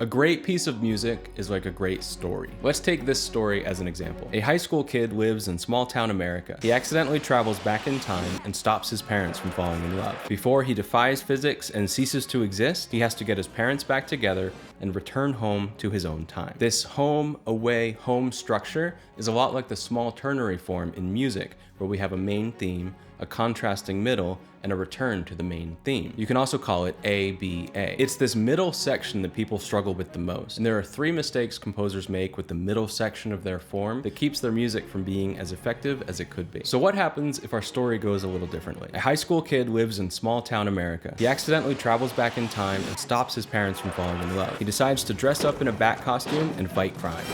A great piece of music is like a great story. Let's take this story as an example. A high school kid lives in small town America. He accidentally travels back in time and stops his parents from falling in love. Before he defies physics and ceases to exist, he has to get his parents back together and return home to his own time. This home, away, home structure is a lot like the small ternary form in music, where we have a main theme, a contrasting middle, and a return to the main theme. You can also call it A, B, A. It's this middle section that people struggle with the most. And there are 3 mistakes composers make with the middle section of their form that keeps their music from being as effective as it could be. So what happens if our story goes a little differently? A high school kid lives in small town America. He accidentally travels back in time and stops his parents from falling in love. He decides to dress up in a bat costume and fight crime.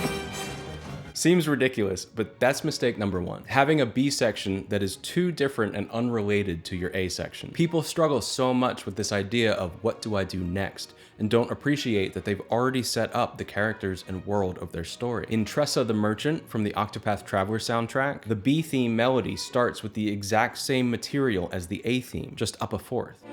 Seems ridiculous, but that's mistake number 1. Having a B section that is too different and unrelated to your A section. People struggle so much with this idea of what do I do next, and don't appreciate that they've already set up the characters and world of their story. In Tressn the Merchant from the Octopath Traveler soundtrack, the B theme melody starts with the exact same material as the A theme, just up a fourth.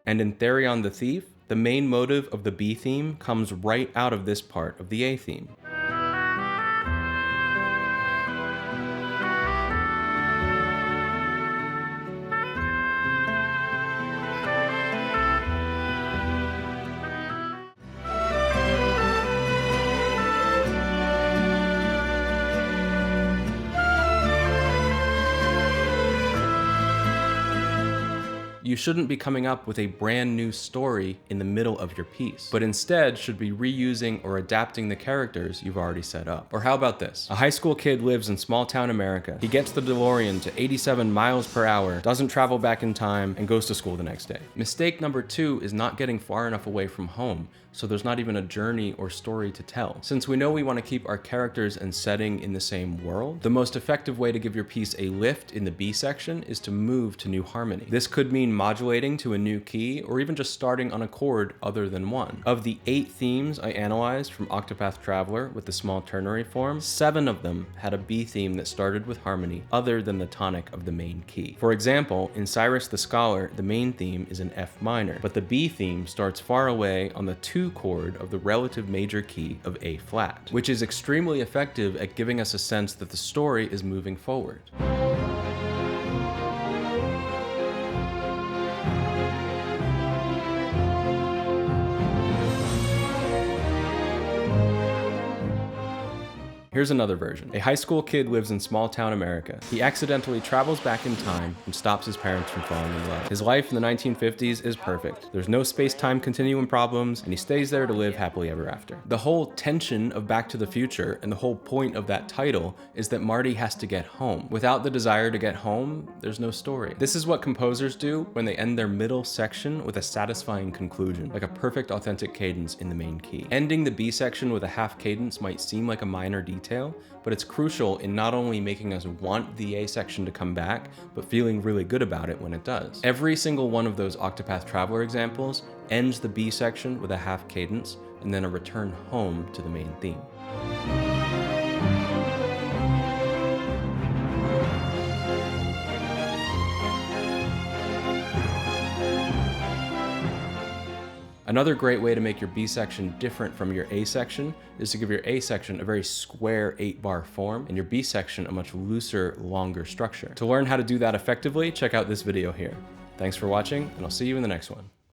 And in Therion the Thief, the main motive of the B theme comes right out of this part of the A theme. You shouldn't be coming up with a brand new story in the middle of your piece, but instead should be reusing or adapting the characters you've already set up. Or how about this? A high school kid lives in small town America. He gets the DeLorean to 87 miles per hour, doesn't travel back in time, and goes to school the next day. Mistake number 2 is not getting far enough away from home, so there's not even a journey or story to tell. Since we know we want to keep our characters and setting in the same world, the most effective way to give your piece a lift in the B section is to move to new harmony. This could mean modulating to a new key, or even just starting on a chord other than 1. Of the 8 themes I analyzed from Octopath Traveler with the small ternary form, 7 of them had a B theme that started with harmony other than the tonic of the main key. For example, in Cyrus the Scholar, the main theme is in F minor, but the B theme starts far away on the 2 chord of the relative major key of A flat, which is extremely effective at giving us a sense that the story is moving forward. Here's another version. A high school kid lives in small town America. He accidentally travels back in time and stops his parents from falling in love. His life in the 1950s is perfect. There's no space-time continuum problems, and he stays there to live happily ever after. The whole tension of Back to the Future and the whole point of that title is that Marty has to get home. Without the desire to get home, there's no story. This is what composers do when they end their middle section with a satisfying conclusion, like a perfect authentic cadence in the main key. Ending the B section with a half cadence might seem like a minor detail, but it's crucial in not only making us want the A section to come back, but feeling really good about it when it does. Every single one of those Octopath Traveler examples ends the B section with a half cadence, and then a return home to the main theme. Another great way to make your B section different from your A section is to give your A section a very square 8-bar form and your B section a much looser, longer structure. To learn how to do that effectively, check out this video here. Thanks for watching, and I'll see you in the next one.